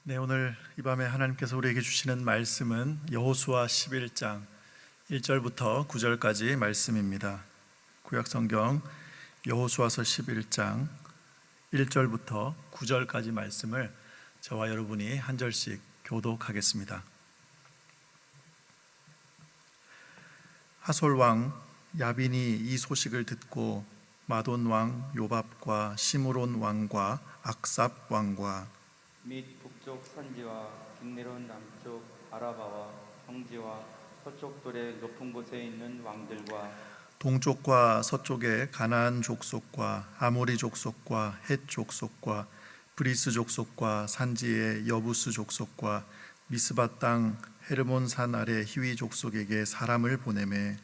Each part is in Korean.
네, 오늘 이 밤에 하나님께서 우리에게 주시는 말씀은 여호수아 11장 1절부터 9절까지 말씀입니다. 구약성경 여호수아서 11장 1절부터 9절까지 말씀을 저와 여러분이 한 절씩 교독하겠습니다. 하솔 왕 야빈이 이 소식을 듣고 마돈 왕 요밥과 시므론 왕과 악삽 왕과 및 북쪽 산지와 북내론 남쪽 아라바와 성지와 서쪽 돌의 높은 곳에 있는 왕들과 동쪽과 서쪽의 가나안 족속과 아모리 족속과 헷 족속과 브리스 족속과 산지의 여부스 족속과 미스바 땅 헤르몬 산 아래 히위 족속에게 사람을 보내매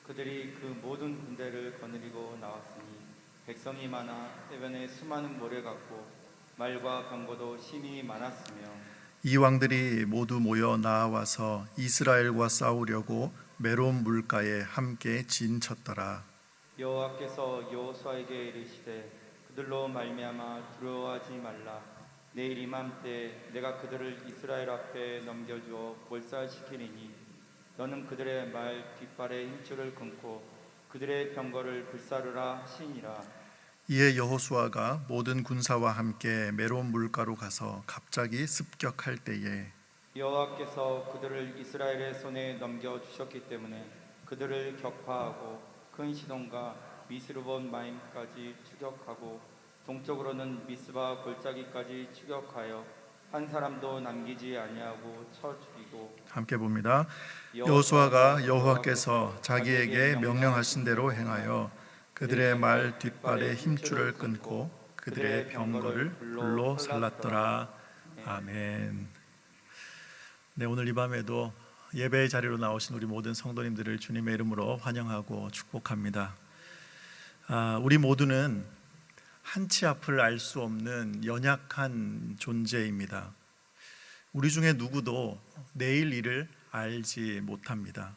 그들이 그 모든 군대를 거느리고 나왔으니 백성이 많아 해변에 수많은 모래 같고 말과 병거도 심히 많았으며 이 왕들이 모두 모여 나와서 이스라엘과 싸우려고 메론 물가에 함께 진쳤더라. 여호와께서 여호수아에게 이르시되 그들로 말미암아 두려워하지 말라. 내일 이맘때 내가 그들을 이스라엘 앞에 넘겨주어 몰살시키리니 너는 그들의 말 뒷발의 힘줄을 끊고 그들의 병거를 불사르라 하시니라. 이에 여호수아가 모든 군사와 함께 메론 물가로 가서 갑자기 습격할 때에 여호와께서 그들을 이스라엘의 손에 넘겨주셨기 때문에 그들을 격파하고 큰 시돈과 미스르본 마임까지 추격하고 동쪽으로는 미스바 골짜기까지 추격하여 한 사람도 남기지 아니하고 쳐 죽이고 함께 봅니다. 여호수아가 여호와께서 자기에게 명령하신 대로 행하여 그들의 말 뒷발에 힘줄을 끊고 그들의 병거를 불로 살랐더라. 아멘. 네, 오늘 이 밤에도 예배의 자리로 나오신 우리 모든 성도님들을 주님의 이름으로 환영하고 축복합니다. 우리 모두는 한치 앞을 알 수 없는 연약한 존재입니다. 우리 중에 누구도 내일 일을 알지 못합니다.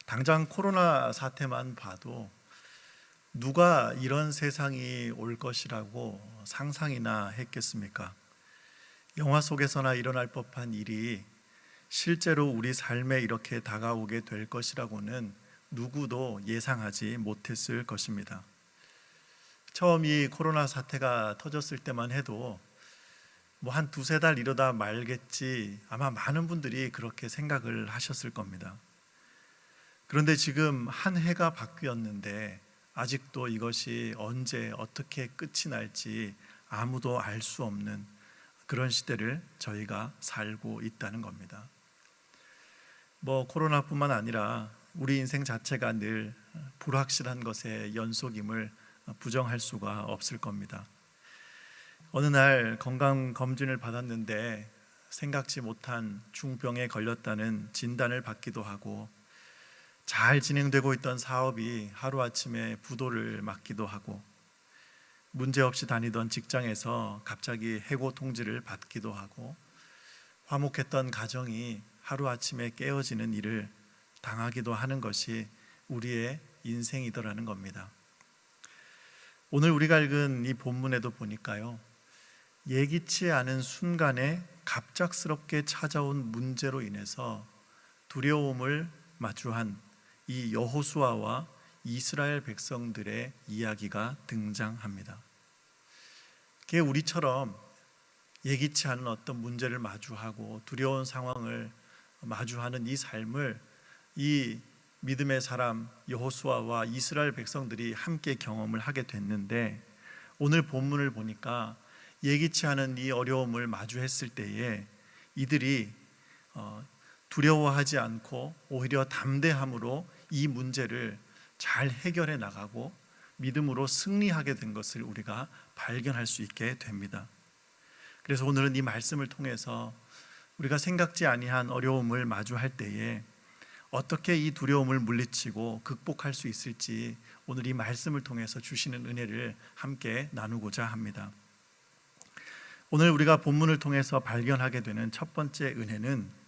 당장 코로나 사태만 봐도 누가 이런 세상이 올 것이라고 상상이나 했겠습니까? 영화 속에서나 일어날 법한 일이 실제로 우리 삶에 이렇게 다가오게 될 것이라고는 누구도 예상하지 못했을 것입니다. 처음 이 코로나 사태가 터졌을 때만 해도 한 두세 달 이러다 말겠지, 아마 많은 분들이 그렇게 생각을 하셨을 겁니다. 그런데 지금 한 해가 바뀌었는데 아직도 이것이 언제 어떻게 끝이 날지 아무도 알 수 없는 그런 시대를 저희가 살고 있다는 겁니다. 코로나뿐만 아니라 우리 인생 자체가 늘 불확실한 것의 연속임을 부정할 수가 없을 겁니다. 어느 날 건강검진을 받았는데 생각지 못한 중병에 걸렸다는 진단을 받기도 하고, 잘 진행되고 있던 사업이 하루아침에 부도를 맞기도 하고, 문제없이 다니던 직장에서 갑자기 해고 통지를 받기도 하고, 화목했던 가정이 하루아침에 깨어지는 일을 당하기도 하는 것이 우리의 인생이더라는 겁니다. 오늘 우리가 읽은 이 본문에도 보니까요, 예기치 않은 순간에 갑작스럽게 찾아온 문제로 인해서 두려움을 마주한 이 여호수아와 이스라엘 백성들의 이야기가 등장합니다. 그게 우리처럼 예기치 않은 어떤 문제를 마주하고 두려운 상황을 마주하는 이 삶을 이 믿음의 사람 여호수아와 이스라엘 백성들이 함께 경험을 하게 됐는데, 오늘 본문을 보니까 예기치 않은 이 어려움을 마주했을 때에 이들이 두려워하지 않고 오히려 담대함으로 이 문제를 잘 해결해 나가고 믿음으로 승리하게 된 것을 우리가 발견할 수 있게 됩니다. 그래서 오늘은 이 말씀을 통해서 우리가 생각지 아니한 어려움을 마주할 때에 어떻게 이 두려움을 물리치고 극복할 수 있을지 오늘 이 말씀을 통해서 주시는 은혜를 함께 나누고자 합니다. 오늘 우리가 본문을 통해서 발견하게 되는 첫 번째 은혜는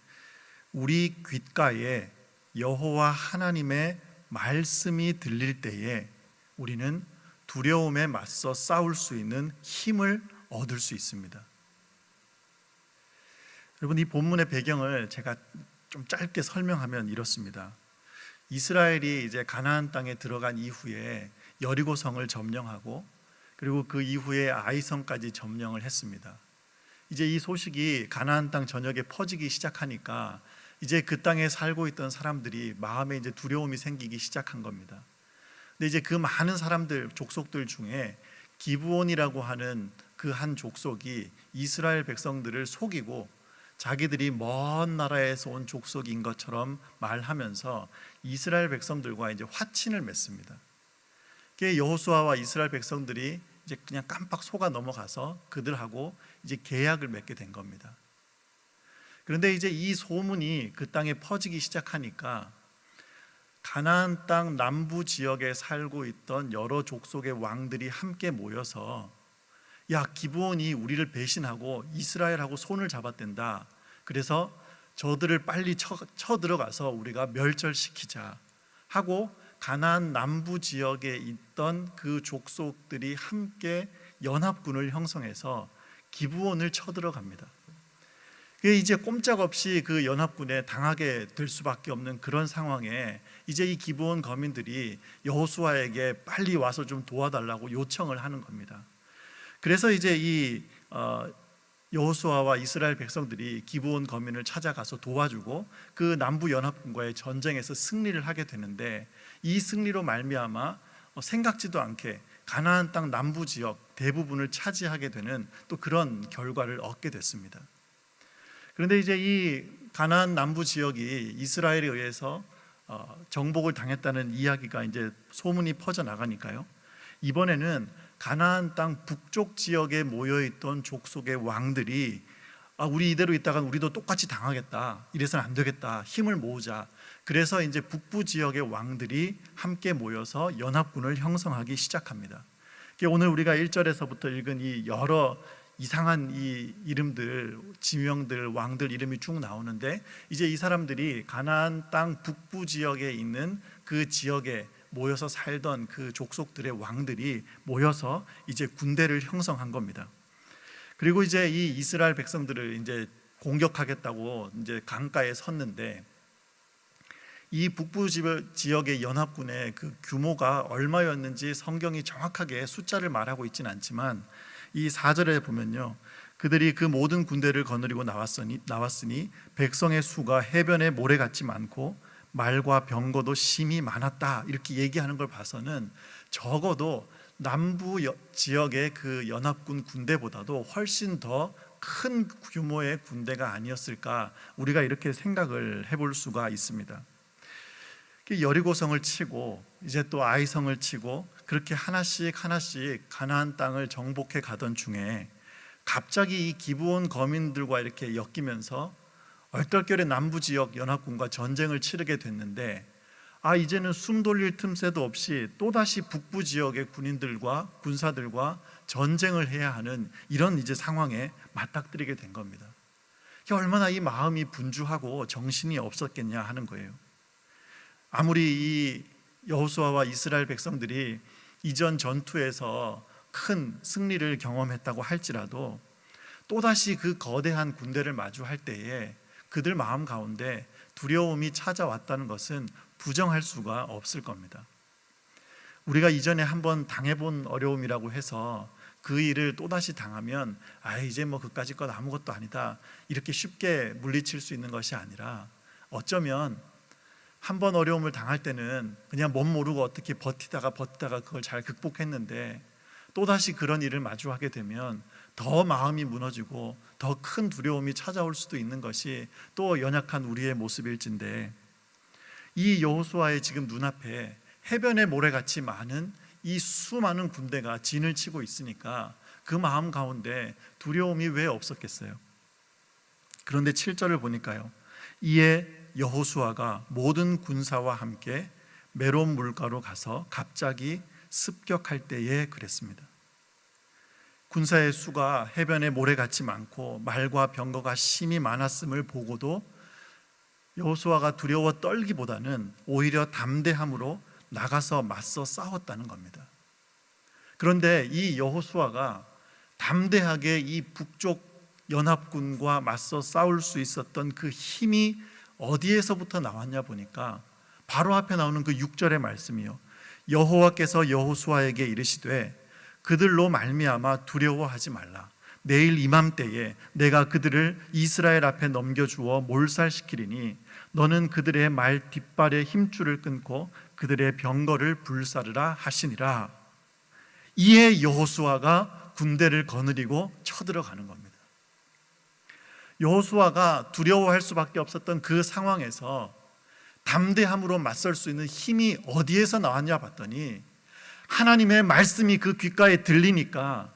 우리 귓가에 여호와 하나님의 말씀이 들릴 때에 우리는 두려움에 맞서 싸울 수 있는 힘을 얻을 수 있습니다. 여러분, 이 본문의 배경을 제가 좀 짧게 설명하면 이렇습니다. 이스라엘이 이제 가나안 땅에 들어간 이후에 여리고성을 점령하고 그리고 그 이후에 아이성까지 점령을 했습니다. 이제 이 소식이 가나안 땅 전역에 퍼지기 시작하니까 이제 그 땅에 살고 있던 사람들이 마음에 이제 두려움이 생기기 시작한 겁니다. 근데 이제 그 많은 사람들, 족속들 중에 기브온이라고 하는 그 한 족속이 이스라엘 백성들을 속이고 자기들이 먼 나라에서 온 족속인 것처럼 말하면서 이스라엘 백성들과 이제 화친을 맺습니다. 여호수아와 이스라엘 백성들이 이제 그냥 깜빡 속아 넘어가서 그들하고 이제 계약을 맺게 된 겁니다. 그런데 이제 이 소문이 그 땅에 퍼지기 시작하니까 가나안 땅 남부 지역에 살고 있던 여러 족속의 왕들이 함께 모여서 야, 기브온이 우리를 배신하고 이스라엘하고 손을 잡았댄다. 그래서 저들을 빨리 쳐들어가서 우리가 멸절시키자 하고 가나안 남부 지역에 있던 그 족속들이 함께 연합군을 형성해서 기브온을 쳐들어갑니다. 그게 이제 꼼짝없이 그 연합군에 당하게 될 수밖에 없는 그런 상황에 이제 이 기브온 거민들이 여호수아에게 빨리 와서 좀 도와달라고 요청을 하는 겁니다. 그래서 이제 이 여호수아와 이스라엘 백성들이 기브온 거민을 찾아가서 도와주고 그 남부 연합군과의 전쟁에서 승리를 하게 되는데 이 승리로 말미암아 생각지도 않게 가나안 땅 남부 지역 대부분을 차지하게 되는 또 그런 결과를 얻게 됐습니다. 그런데 이제 이 가나안 남부 지역이 이스라엘에 의해서 정복을 당했다는 이야기가 이제 소문이 퍼져 나가니까요. 이번에는 가나안 땅 북쪽 지역에 모여있던 족속의 왕들이 우리 이대로 있다간 우리도 똑같이 당하겠다. 이래서는 안 되겠다. 힘을 모으자. 그래서 이제 북부 지역의 왕들이 함께 모여서 연합군을 형성하기 시작합니다. 오늘 우리가 1절에서부터 읽은 이 여러 이상한 이 이름들, 지명들, 왕들 이름이 쭉 나오는데 이제 이 사람들이 가나안 땅 북부 지역에 있는 그 지역에 모여서 살던 그 족속들의 왕들이 모여서 이제 군대를 형성한 겁니다. 그리고 이제 이 이스라엘 백성들을 이제 공격하겠다고 이제 강가에 섰는데 이 북부 지역의 연합군의 그 규모가 얼마였는지 성경이 정확하게 숫자를 말하고 있지는 않지만 이 4절에 보면요, 그들이 그 모든 군대를 거느리고 나왔으니 백성의 수가 해변의 모래같이 많고 말과 병거도 심히 많았다, 이렇게 얘기하는 걸 봐서는 적어도 남부 지역의 그 연합군 군대보다도 훨씬 더 큰 규모의 군대가 아니었을까, 우리가 이렇게 생각을 해볼 수가 있습니다. 여리고성을 치고 이제 또 아이성을 치고 그렇게 하나씩 가나안 땅을 정복해 가던 중에 갑자기 이 기브온 거민들과 이렇게 엮이면서 얼떨결에 남부 지역 연합군과 전쟁을 치르게 됐는데 이제는 숨 돌릴 틈새도 없이 또다시 북부 지역의 군인들과 군사들과 전쟁을 해야 하는 이런 이제 상황에 맞닥뜨리게 된 겁니다. 얼마나 이 마음이 분주하고 정신이 없었겠냐 하는 거예요. 아무리 이 여호수아와 이스라엘 백성들이 이전 전투에서 큰 승리를 경험했다고 할지라도 또다시 그 거대한 군대를 마주할 때에 그들 마음 가운데 두려움이 찾아왔다는 것은 부정할 수가 없을 겁니다. 우리가 이전에 한번 당해본 어려움이라고 해서 그 일을 또다시 당하면 이제 뭐 그까짓 것 아무것도 아니다, 이렇게 쉽게 물리칠 수 있는 것이 아니라 어쩌면 한번 어려움을 당할 때는 그냥 멋 모르고 어떻게 버티다가 그걸 잘 극복했는데 또다시 그런 일을 마주하게 되면 더 마음이 무너지고 더 큰 두려움이 찾아올 수도 있는 것이 또 연약한 우리의 모습일진데, 이 여호수아의 지금 눈앞에 해변의 모래같이 많은 이 수많은 군대가 진을 치고 있으니까 그 마음 가운데 두려움이 왜 없었겠어요? 그런데 7절을 보니까요, 이에 여호수아가 모든 군사와 함께 메론 물가로 가서 갑자기 습격할 때에 그랬습니다. 군사의 수가 해변에 모래같이 많고 말과 병거가 심히 많았음을 보고도 여호수아가 두려워 떨기보다는 오히려 담대함으로 나가서 맞서 싸웠다는 겁니다. 그런데 이 여호수아가 담대하게 이 북쪽 연합군과 맞서 싸울 수 있었던 그 힘이 어디에서부터 나왔냐 보니까 바로 앞에 나오는 그 6절의 말씀이요, 여호와께서 여호수아에게 이르시되 그들로 말미암아 두려워하지 말라. 내일 이맘때에 내가 그들을 이스라엘 앞에 넘겨주어 몰살시키리니 너는 그들의 말 뒷발의 힘줄을 끊고 그들의 병거를 불사르라 하시니라. 이에 여호수아가 군대를 거느리고 쳐들어가는 겁니다. 여호수아가 두려워할 수밖에 없었던 그 상황에서 담대함으로 맞설 수 있는 힘이 어디에서 나왔냐 봤더니 하나님의 말씀이 그 귓가에 들리니까,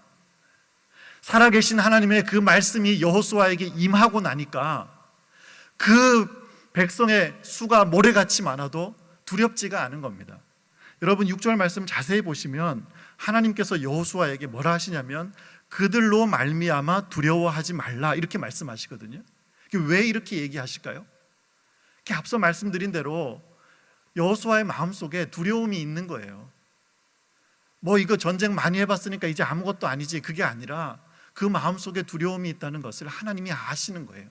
살아계신 하나님의 그 말씀이 여호수아에게 임하고 나니까 그 백성의 수가 모래같이 많아도 두렵지가 않은 겁니다. 여러분 6절 말씀 자세히 보시면 하나님께서 여호수아에게 뭐라 하시냐면 그들로 말미암아 두려워하지 말라 이렇게 말씀하시거든요. 왜 이렇게 얘기하실까요? 앞서 말씀드린 대로 여호수아의 마음속에 두려움이 있는 거예요. 뭐 이거 전쟁 많이 해봤으니까 이제 아무것도 아니지, 그게 아니라 그 마음속에 두려움이 있다는 것을 하나님이 아시는 거예요.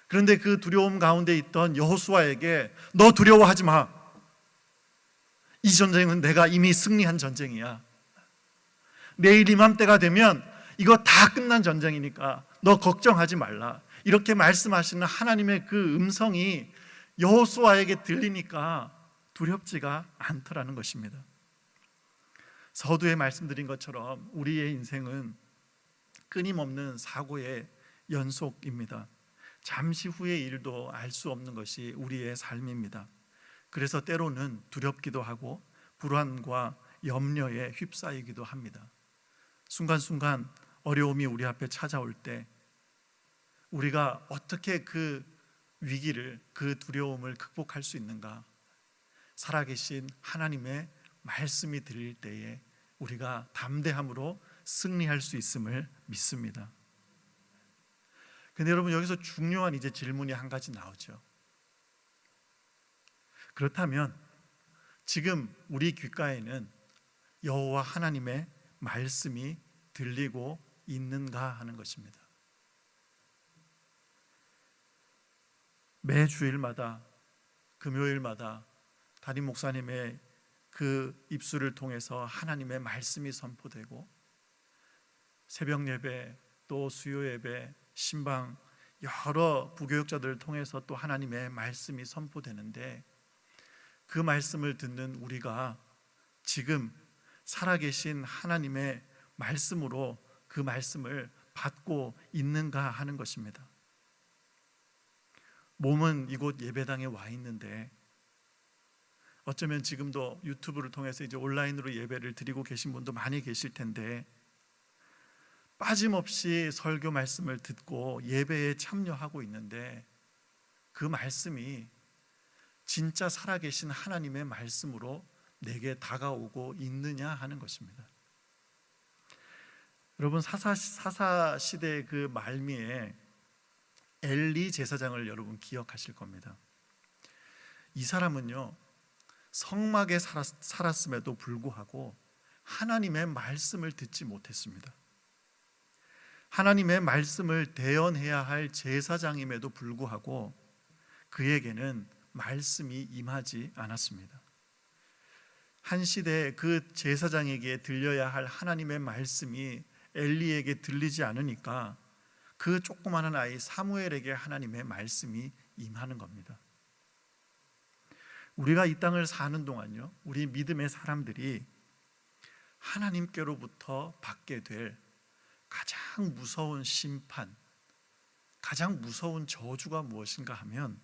그런데 그 두려움 가운데 있던 여호수아에게 너 두려워하지 마. 이 전쟁은 내가 이미 승리한 전쟁이야. 내일 이맘때가 되면 이거 다 끝난 전쟁이니까 너 걱정하지 말라. 이렇게 말씀하시는 하나님의 그 음성이 여호수아에게 들리니까 두렵지가 않더라는 것입니다. 서두에 말씀드린 것처럼 우리의 인생은 끊임없는 사고의 연속입니다. 잠시 후의 일도 알 수 없는 것이 우리의 삶입니다. 그래서 때로는 두렵기도 하고 불안과 염려에 휩싸이기도 합니다. 순간순간 어려움이 우리 앞에 찾아올 때 우리가 어떻게 그 위기를, 그 두려움을 극복할 수 있는가? 살아계신 하나님의 말씀이 들릴 때에 우리가 담대함으로 승리할 수 있음을 믿습니다. 근데 여러분 여기서 중요한 이제 질문이 한 가지 나오죠. 그렇다면 지금 우리 귓가에는 여호와 하나님의 말씀이 들리고 있는가 하는 것입니다. 매 주일마다 금요일마다 담임 목사님의 그 입술을 통해서 하나님의 말씀이 선포되고 새벽 예배 또 수요 예배 신방 여러 부교육자들을 통해서 또 하나님의 말씀이 선포되는데 그 말씀을 듣는 우리가 지금 살아계신 하나님의 말씀으로 그 말씀을 받고 있는가 하는 것입니다. 몸은 이곳 예배당에 와 있는데 어쩌면 지금도 유튜브를 통해서 이제 온라인으로 예배를 드리고 계신 분도 많이 계실 텐데 빠짐없이 설교 말씀을 듣고 예배에 참여하고 있는데 그 말씀이 진짜 살아계신 하나님의 말씀으로 내게 다가오고 있느냐 하는 것입니다. 여러분 사사 시대의 그 말미에 엘리 제사장을 여러분 기억하실 겁니다. 이 사람은요 성막에 살았음에도 불구하고 하나님의 말씀을 듣지 못했습니다. 하나님의 말씀을 대언해야 할 제사장임에도 불구하고 그에게는 말씀이 임하지 않았습니다. 한 시대에 그 제사장에게 들려야 할 하나님의 말씀이 엘리에게 들리지 않으니까 그 조그마한 아이 사무엘에게 하나님의 말씀이 임하는 겁니다. 우리가 이 땅을 사는 동안요 우리 믿음의 사람들이 하나님께로부터 받게 될 가장 무서운 심판, 가장 무서운 저주가 무엇인가 하면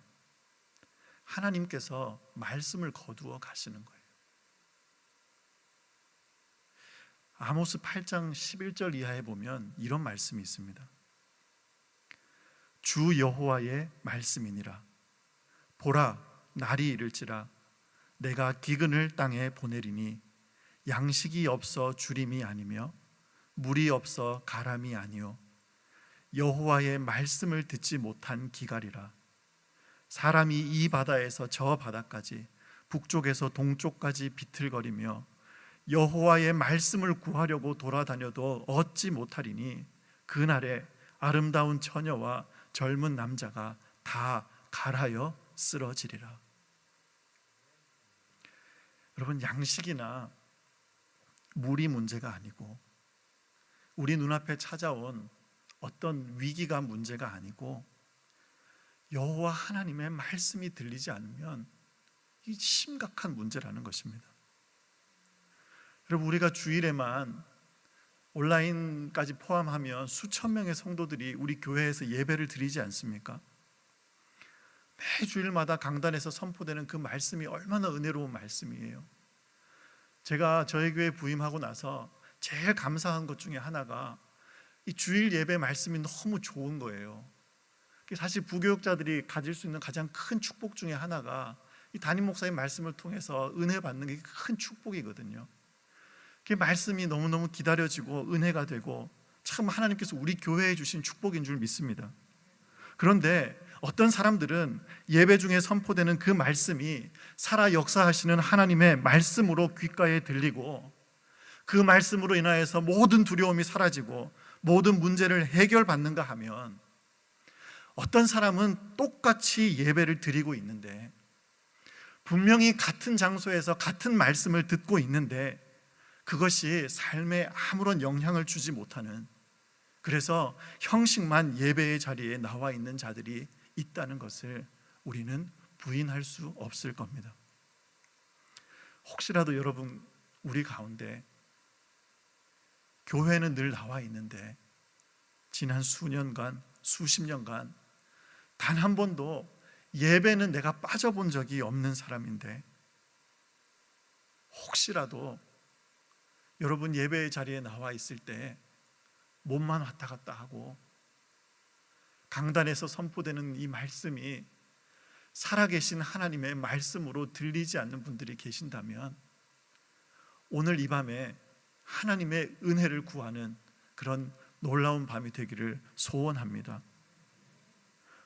하나님께서 말씀을 거두어 가시는 거예요. 아모스 8장 11절 이하에 보면 이런 말씀이 있습니다. 주 여호와의 말씀이니라. 보라, 날이 이를지라 내가 기근을 땅에 보내리니 양식이 없어 주림이 아니며 물이 없어 가람이 아니요 여호와의 말씀을 듣지 못한 기갈이라. 사람이 이 바다에서 저 바다까지 북쪽에서 동쪽까지 비틀거리며 여호와의 말씀을 구하려고 돌아다녀도 얻지 못하리니 그날에 아름다운 처녀와 젊은 남자가 다 갈하여 쓰러지리라. 여러분, 양식이나 물이 문제가 아니고 우리 눈앞에 찾아온 어떤 위기가 문제가 아니고 여호와 하나님의 말씀이 들리지 않으면 이 심각한 문제라는 것입니다. 여러분, 우리가 주일에만 온라인까지 포함하면 수천 명의 성도들이 우리 교회에서 예배를 드리지 않습니까? 매 주일마다 강단에서 선포되는 그 말씀이 얼마나 은혜로운 말씀이에요. 제가 저희 교회 부임하고 나서 제일 감사한 것 중에 하나가 이 주일 예배 말씀이 너무 좋은 거예요. 사실 부교육자들이 가질 수 있는 가장 큰 축복 중에 하나가 이 담임 목사의 말씀을 통해서 은혜 받는 게 큰 축복이거든요. 그 말씀이 너무너무 기다려지고 은혜가 되고 참 하나님께서 우리 교회에 주신 축복인 줄 믿습니다. 그런데 어떤 사람들은 예배 중에 선포되는 그 말씀이 살아 역사하시는 하나님의 말씀으로 귓가에 들리고 그 말씀으로 인하여서 모든 두려움이 사라지고 모든 문제를 해결받는가 하면 어떤 사람은 똑같이 예배를 드리고 있는데 분명히 같은 장소에서 같은 말씀을 듣고 있는데 그것이 삶에 아무런 영향을 주지 못하는, 그래서 형식만 예배의 자리에 나와 있는 자들이 있다는 것을 우리는 부인할 수 없을 겁니다. 혹시라도 여러분, 우리 가운데 교회는 늘 나와 있는데 지난 수년간, 수십 년간 단 한 번도 예배는 내가 빠져본 적이 없는 사람인데 혹시라도 여러분 예배의 자리에 나와 있을 때 몸만 왔다 갔다 하고 강단에서 선포되는 이 말씀이 살아계신 하나님의 말씀으로 들리지 않는 분들이 계신다면 오늘 이 밤에 하나님의 은혜를 구하는 그런 놀라운 밤이 되기를 소원합니다.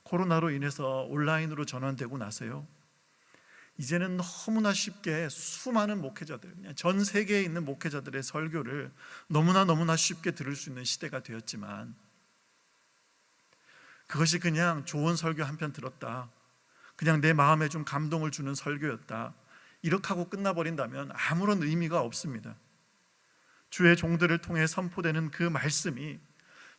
코로나로 인해서 온라인으로 전환되고 나서요, 이제는 너무나 쉽게 수많은 목회자들, 그냥 전 세계에 있는 목회자들의 설교를 너무나 쉽게 들을 수 있는 시대가 되었지만 그것이 그냥 좋은 설교 한 편 들었다, 그냥 내 마음에 좀 감동을 주는 설교였다, 이렇게 하고 끝나버린다면 아무런 의미가 없습니다. 주의 종들을 통해 선포되는 그 말씀이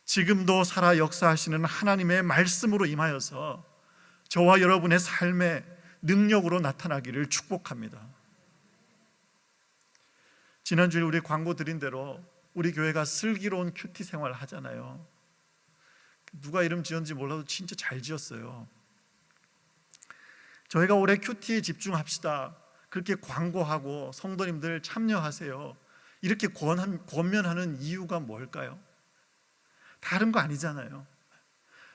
지금도 살아 역사하시는 하나님의 말씀으로 임하여서 저와 여러분의 삶에 능력으로 나타나기를 축복합니다. 지난주에 우리 광고 드린 대로 우리 교회가 슬기로운 큐티 생활을 하잖아요. 누가 이름 지었는지 몰라도 진짜 잘 지었어요. 저희가 올해 큐티에 집중합시다, 그렇게 광고하고 성도님들 참여하세요, 이렇게 권면하는 이유가 뭘까요? 다른 거 아니잖아요.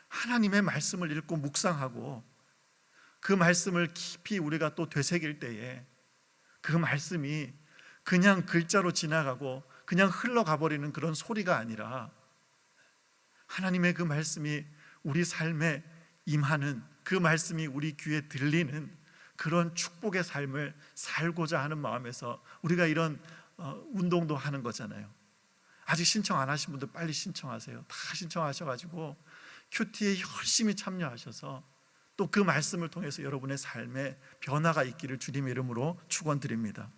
하나님의 말씀을 읽고 묵상하고 그 말씀을 깊이 우리가 또 되새길 때에 그 말씀이 그냥 글자로 지나가고 그냥 흘러가 버리는 그런 소리가 아니라 하나님의 그 말씀이 우리 삶에 임하는, 그 말씀이 우리 귀에 들리는 그런 축복의 삶을 살고자 하는 마음에서 우리가 이런 운동도 하는 거잖아요. 아직 신청 안 하신 분들 빨리 신청하세요. 다 신청하셔가지고 큐티에 열심히 참여하셔서 또 그 말씀을 통해서 여러분의 삶에 변화가 있기를 주님의 이름으로 축원드립니다.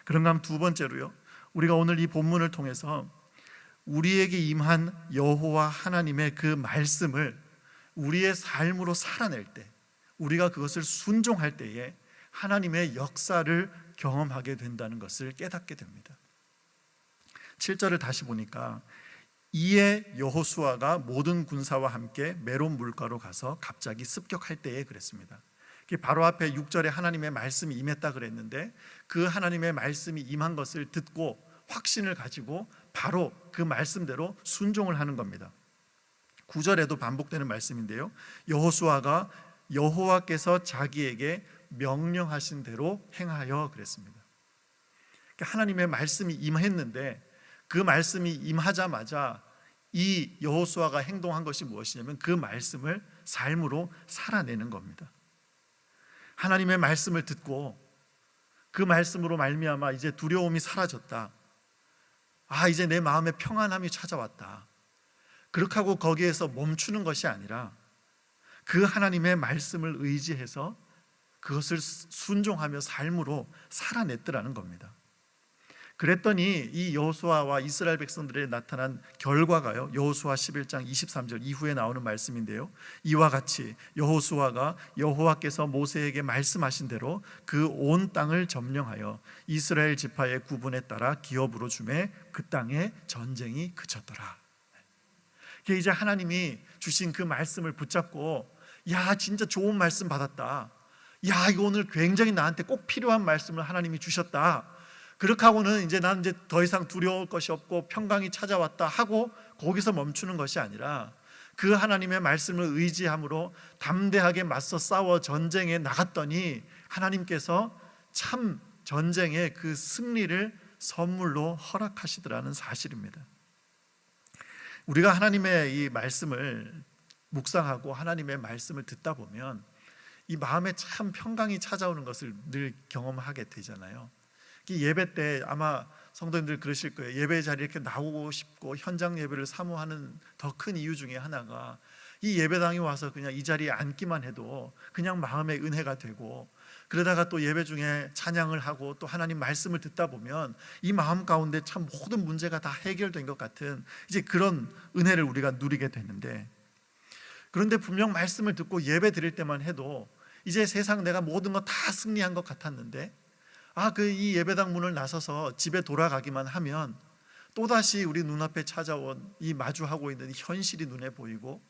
그런가 하면 두 번째로요, 우리가 오늘 이 본문을 통해서 우리에게 임한 여호와 하나님의 그 말씀을 우리의 삶으로 살아낼 때, 우리가 그것을 순종할 때에 하나님의 역사를 경험하게 된다는 것을 깨닫게 됩니다. 7절을 다시 보니까 이에 여호수아가 모든 군사와 함께 메론 물가로 가서 갑자기 습격할 때에 그랬습니다. 바로 앞에 6절에 하나님의 말씀이 임했다 그랬는데 그 하나님의 말씀이 임한 것을 듣고 확신을 가지고 바로 그 말씀대로 순종을 하는 겁니다. 9절에도 반복되는 말씀인데요, 여호수아가 여호와께서 자기에게 명령하신 대로 행하여 그랬습니다. 하나님의 말씀이 임했는데 그 말씀이 임하자마자 이 여호수아가 행동한 것이 무엇이냐면 그 말씀을 삶으로 살아내는 겁니다. 하나님의 말씀을 듣고 그 말씀으로 말미암아 이제 두려움이 사라졌다, 이제 내 마음에 평안함이 찾아왔다, 그렇게 하고 거기에서 멈추는 것이 아니라 그 하나님의 말씀을 의지해서 그것을 순종하며 삶으로 살아냈더라는 겁니다. 그랬더니 이 여호수아와 이스라엘 백성들에 나타난 결과가요, 여호수아 11장 23절 이후에 나오는 말씀인데요, 이와 같이 여호수아가 여호와께서 모세에게 말씀하신 대로 그 온 땅을 점령하여 이스라엘 지파의 구분에 따라 기업으로 주매 그 땅에 전쟁이 그쳤더라. 이제 하나님이 주신 그 말씀을 붙잡고, 야 진짜 좋은 말씀 받았다, 야 이거 오늘 굉장히 나한테 꼭 필요한 말씀을 하나님이 주셨다, 그렇게 하고는 이제 나는 이제 더 이상 두려울 것이 없고 평강이 찾아왔다 하고 거기서 멈추는 것이 아니라 그 하나님의 말씀을 의지함으로 담대하게 맞서 싸워 전쟁에 나갔더니 하나님께서 참 전쟁의 그 승리를 선물로 허락하시더라는 사실입니다. 우리가 하나님의 이 말씀을 묵상하고 하나님의 말씀을 듣다 보면 이 마음에 참 평강이 찾아오는 것을 늘 경험하게 되잖아요. 예배 때 아마 성도님들 그러실 거예요. 예배 자리에 이렇게 나오고 싶고 현장 예배를 사모하는 더 큰 이유 중에 하나가 이 예배당에 와서 그냥 이 자리에 앉기만 해도 그냥 마음의 은혜가 되고, 그러다가 또 예배 중에 찬양을 하고 또 하나님 말씀을 듣다 보면 이 마음 가운데 참 모든 문제가 다 해결된 것 같은 이제 그런 은혜를 우리가 누리게 되는데, 그런데 분명 말씀을 듣고 예배 드릴 때만 해도 이제 세상 내가 모든 거 다 승리한 것 같았는데, 이 예배당 문을 나서서 집에 돌아가기만 하면 또다시 우리 눈앞에 찾아온 이 마주하고 있는 현실이 눈에 보이고,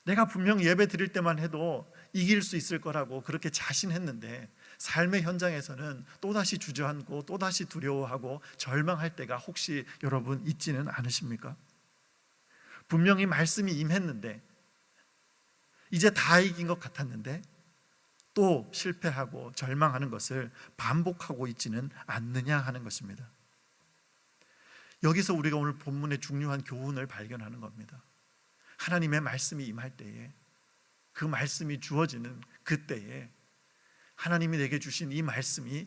내가 분명 예배 드릴 때만 해도 이길 수 있을 거라고 그렇게 자신했는데 삶의 현장에서는 또다시 주저앉고 또다시 두려워하고 절망할 때가 혹시 여러분 있지는 않으십니까? 분명히 말씀이 임했는데 이제 다 이긴 것 같았는데 또 실패하고 절망하는 것을 반복하고 있지는 않느냐 하는 것입니다. 여기서 우리가 오늘 본문의 중요한 교훈을 발견하는 겁니다. 하나님의 말씀이 임할 때에, 그 말씀이 주어지는 그때에 하나님이 내게 주신 이 말씀이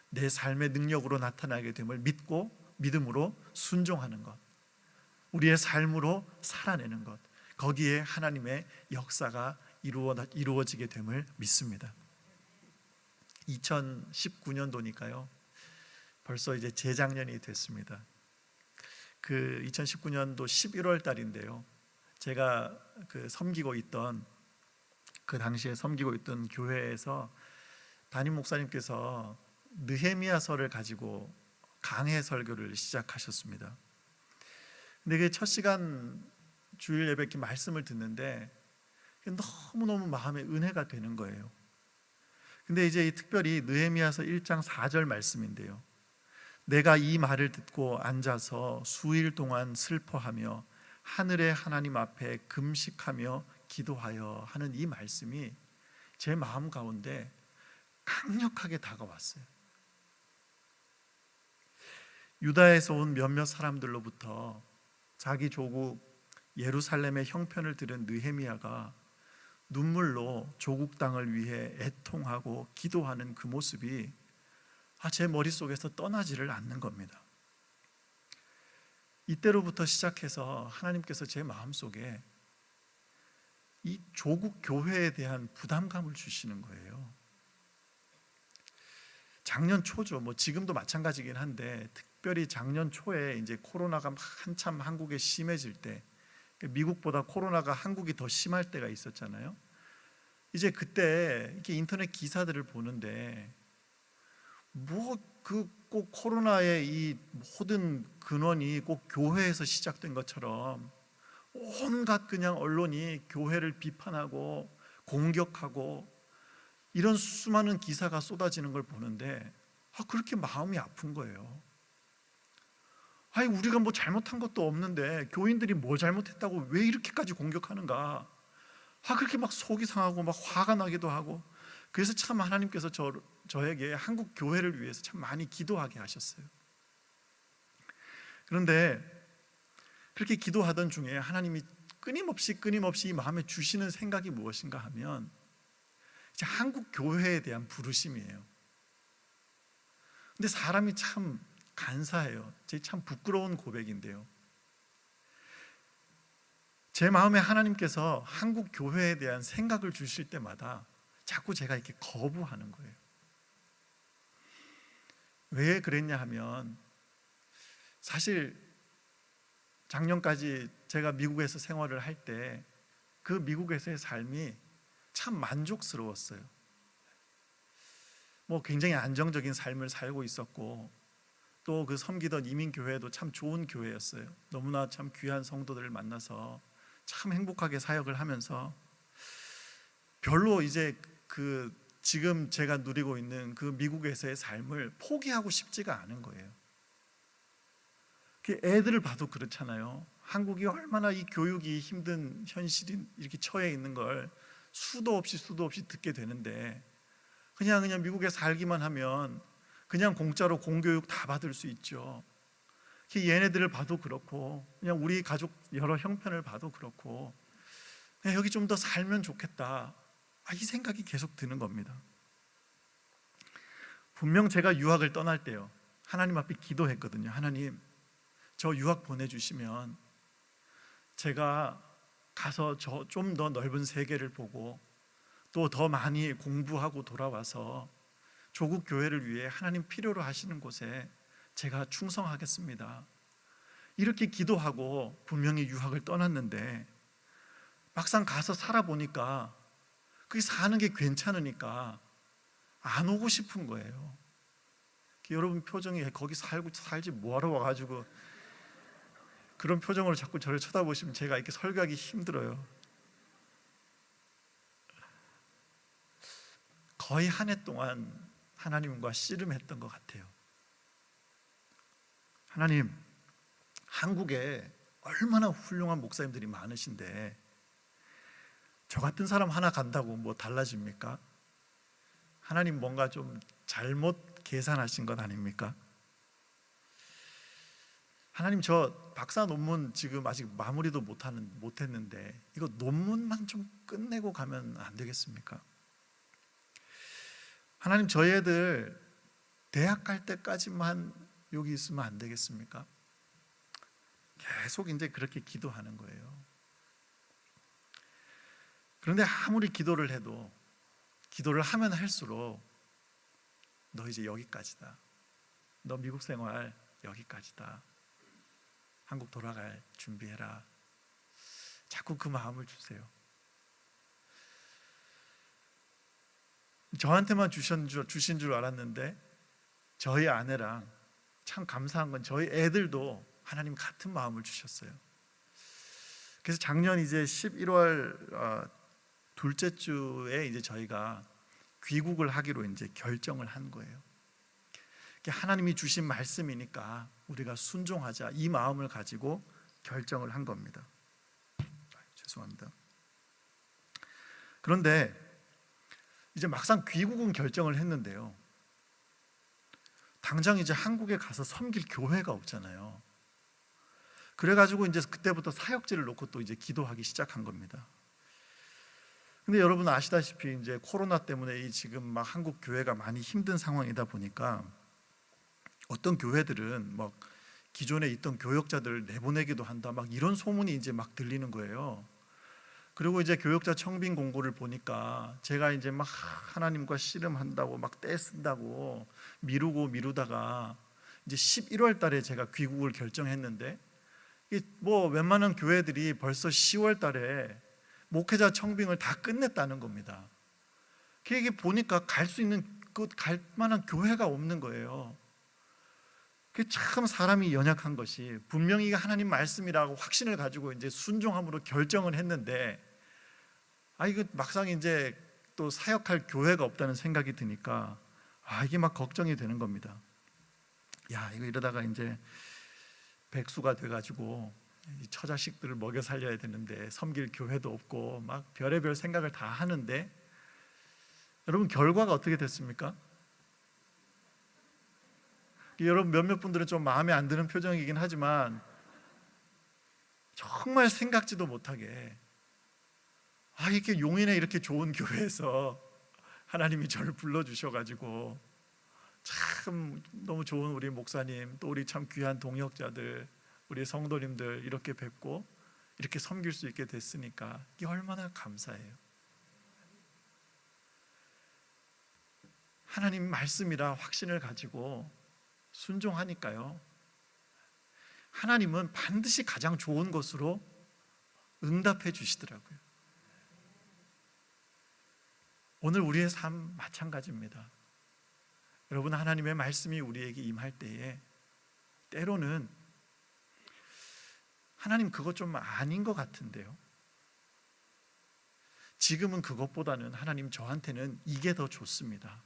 내 삶의 능력으로 나타나게 됨을 믿고 믿음으로 순종하는 것, 우리의 삶으로 살아내는 것, 거기에 하나님의 역사가 이루어지게 됨을 믿습니다. 2019년도니까요 벌써 이제 재작년이 됐습니다. 그 2019년도 11월 달인데요, 제가 그 당시에 섬기고 있던 교회에서 담임 목사님께서 느헤미야서를 가지고 강해 설교를 시작하셨습니다. 근데 그 첫 시간 주일 예배 이렇게 말씀을 듣는데 너무너무 마음에 은혜가 되는 거예요. 근데 이제 특별히 느헤미야서 1장 4절 말씀인데요, 내가 이 말을 듣고 앉아서 수일 동안 슬퍼하며 하늘의 하나님 앞에 금식하며 기도하여 하는 이 말씀이 제 마음 가운데 강력하게 다가왔어요. 유다에서 온 몇몇 사람들로부터 자기 조국 예루살렘의 형편을 들은 느헤미야가 눈물로 조국 땅을 위해 애통하고 기도하는 그 모습이 제 머릿속에서 떠나지를 않는 겁니다. 이때로부터 시작해서 하나님께서 제 마음속에 이 조국 교회에 대한 부담감을 주시는 거예요. 작년 초죠. 지금도 마찬가지긴 한데 특별히 작년 초에 이제 코로나가 한참 한국에 심해질 때, 미국보다 코로나가 한국이 더 심할 때가 있었잖아요. 이제 그때 이렇게 인터넷 기사들을 보는데 꼭 코로나의 이 모든 근원이 꼭 교회에서 시작된 것처럼 온갖 그냥 언론이 교회를 비판하고 공격하고 이런 수많은 기사가 쏟아지는 걸 보는데 그렇게 마음이 아픈 거예요. 우리가 잘못한 것도 없는데 교인들이 뭐 잘못했다고 왜 이렇게까지 공격하는가? 그렇게 막 속이 상하고 막 화가 나기도 하고. 그래서 참 하나님께서 저에게 한국 교회를 위해서 참 많이 기도하게 하셨어요. 그런데 그렇게 기도하던 중에 하나님이 끊임없이 이 마음에 주시는 생각이 무엇인가 하면 이제 한국 교회에 대한 부르심이에요. 근데 사람이 참 간사해요. 제 참 부끄러운 고백인데요, 제 마음에 하나님께서 한국 교회에 대한 생각을 주실 때마다 자꾸 제가 이렇게 거부하는 거예요. 왜 그랬냐 하면, 사실 작년까지 제가 미국에서 생활을 할 때 그 미국에서의 삶이 참 만족스러웠어요. 굉장히 안정적인 삶을 살고 있었고, 또 그 섬기던 이민교회도 참 좋은 교회였어요. 너무나 참 귀한 성도들을 만나서 참 행복하게 사역을 하면서 별로 이제 지금 제가 누리고 있는 그 미국에서의 삶을 포기하고 싶지가 않은 거예요. 애들을 봐도 그렇잖아요. 한국이 얼마나 이 교육이 힘든 현실이 이렇게 처해 있는 걸 수도 없이 듣게 되는데, 그냥 미국에 살기만 하면 그냥 공짜로 공교육 다 받을 수 있죠. 얘네들을 봐도 그렇고, 그냥 우리 가족 여러 형편을 봐도 그렇고, 그냥 여기 좀 더 살면 좋겠다, 이 생각이 계속 드는 겁니다. 분명 제가 유학을 떠날 때요, 하나님 앞에 기도했거든요. 하나님, 저 유학 보내주시면 제가 가서 좀 더 넓은 세계를 보고 또 더 많이 공부하고 돌아와서 조국 교회를 위해 하나님 필요로 하시는 곳에 제가 충성하겠습니다. 이렇게 기도하고 분명히 유학을 떠났는데, 막상 가서 살아보니까 그게 사는 게 괜찮으니까 안 오고 싶은 거예요. 여러분 표정이, 거기 살지 뭐하러 와가지고 그런 표정으로 자꾸 저를 쳐다보시면 제가 이렇게 설교하기 힘들어요. 거의 한 해 동안 하나님과 씨름했던 것 같아요. 하나님, 한국에 얼마나 훌륭한 목사님들이 많으신데 저 같은 사람 하나 간다고 뭐 달라집니까? 하나님 뭔가 좀 잘못 계산하신 것 아닙니까? 하나님, 저 박사 논문 지금 아직 마무리도 못했는데 이거 논문만 좀 끝내고 가면 안 되겠습니까? 하나님, 저희 애들 대학 갈 때까지만 여기 있으면 안 되겠습니까? 계속 이제 그렇게 기도하는 거예요. 그런데 아무리 기도를 해도, 기도를 하면 할수록 너 이제 여기까지다, 너 미국 생활 여기까지다, 한국 돌아갈 준비해라, 자꾸 그 마음을 주세요. 저한테만 주신 줄 알았는데 저희 아내랑 참 감사한 건 저희 애들도 하나님 같은 마음을 주셨어요. 그래서 작년 이제 11월 둘째 주에 이제 저희가 귀국을 하기로 이제 결정을 한 거예요. 하나님이 주신 말씀이니까 우리가 순종하자, 이 마음을 가지고 결정을 한 겁니다. 죄송합니다. 그런데 이제 막상 귀국은 결정을 했는데요, 당장 이제 한국에 가서 섬길 교회가 없잖아요. 그래가지고 이제 그때부터 사역지를 놓고 또 이제 기도하기 시작한 겁니다. 근데 여러분 아시다시피 이제 코로나 때문에 이 지금 막 한국 교회가 많이 힘든 상황이다 보니까 어떤 교회들은 막 기존에 있던 교역자들 내보내기도 한다, 막 이런 소문이 이제 막 들리는 거예요. 그리고 이제 교역자 청빙 공고를 보니까 제가 이제 막 하나님과 씨름한다고 막 떼쓴다고 미루다가 이제 11월 달에 제가 귀국을 결정했는데, 뭐 웬만한 교회들이 벌써 10월 달에 목회자 청빙을 다 끝냈다는 겁니다. 이게 보니까 갈 수 있는, 갈 만한 교회가 없는 거예요. 그게 참 사람이 연약한 것이, 분명히 하나님 말씀이라고 확신을 가지고 이제 순종함으로 결정을 했는데, 이거 막상 이제 또 사역할 교회가 없다는 생각이 드니까 이게 막 걱정이 되는 겁니다. 이거 이러다가 이제 백수가 돼가지고 이 처자식들을 먹여 살려야 되는데 섬길 교회도 없고 막 별의별 생각을 다 하는데, 여러분 결과가 어떻게 됐습니까? 여러분 몇몇 분들은 좀 마음에 안 드는 표정이긴 하지만 정말 생각지도 못하게 이렇게 용인에 이렇게 좋은 교회에서 하나님이 저를 불러주셔가지고 참 너무 좋은 우리 목사님, 또 우리 참 귀한 동역자들, 우리 성도님들 이렇게 뵙고 이렇게 섬길 수 있게 됐으니까 이게 얼마나 감사해요. 하나님 말씀이라 확신을 가지고 순종하니까요, 하나님은 반드시 가장 좋은 것으로 응답해 주시더라고요. 오늘 우리의 삶 마찬가지입니다. 여러분, 하나님의 말씀이 우리에게 임할 때에 때로는 하나님 그거 좀 아닌 것 같은데요, 지금은 그것보다는 하나님 저한테는 이게 더 좋습니다.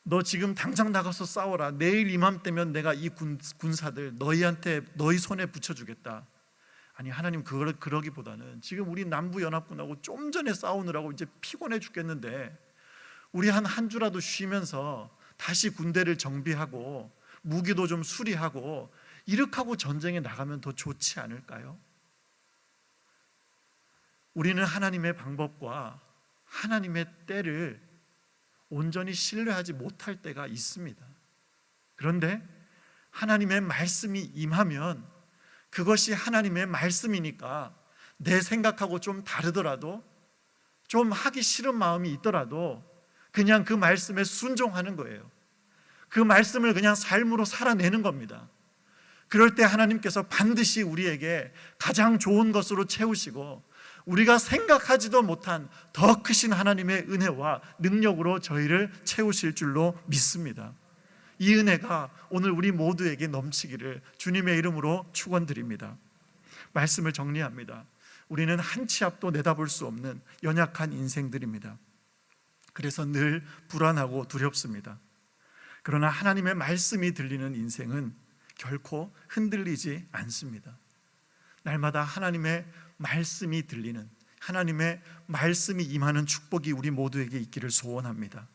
너 지금 당장 나가서 싸워라. 내일 이맘때면 내가 이 군사들 너희 손에 붙여주겠다. 아니, 하나님 그러기보다는 지금 우리 남부연합군하고 좀 전에 싸우느라고 이제 피곤해 죽겠는데 우리 한 주라도 쉬면서 다시 군대를 정비하고 무기도 좀 수리하고 이렇게 하고 전쟁에 나가면 더 좋지 않을까요? 우리는 하나님의 방법과 하나님의 때를 온전히 신뢰하지 못할 때가 있습니다. 그런데 하나님의 말씀이 임하면 그것이 하나님의 말씀이니까 내 생각하고 좀 다르더라도, 좀 하기 싫은 마음이 있더라도 그냥 그 말씀에 순종하는 거예요. 그 말씀을 그냥 삶으로 살아내는 겁니다. 그럴 때 하나님께서 반드시 우리에게 가장 좋은 것으로 채우시고 우리가 생각하지도 못한 더 크신 하나님의 은혜와 능력으로 저희를 채우실 줄로 믿습니다. 이 은혜가 오늘 우리 모두에게 넘치기를 주님의 이름으로 축원드립니다. 말씀을 정리합니다. 우리는 한 치 앞도 내다볼 수 없는 연약한 인생들입니다. 그래서 늘 불안하고 두렵습니다. 그러나 하나님의 말씀이 들리는 인생은 결코 흔들리지 않습니다. 날마다 하나님의 말씀이 들리는, 하나님의 말씀이 임하는 축복이 우리 모두에게 있기를 소원합니다.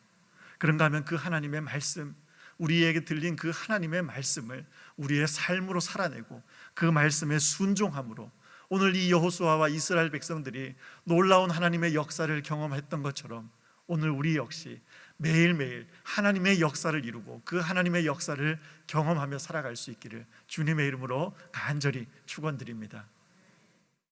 그런가 하면 그 하나님의 말씀, 우리에게 들린 그 하나님의 말씀을 우리의 삶으로 살아내고 그 말씀에 순종함으로 오늘 이 여호수아와 이스라엘 백성들이 놀라운 하나님의 역사를 경험했던 것처럼 오늘 우리 역시 매일매일 하나님의 역사를 이루고 그 하나님의 역사를 경험하며 살아갈 수 있기를 주님의 이름으로 간절히 축원드립니다.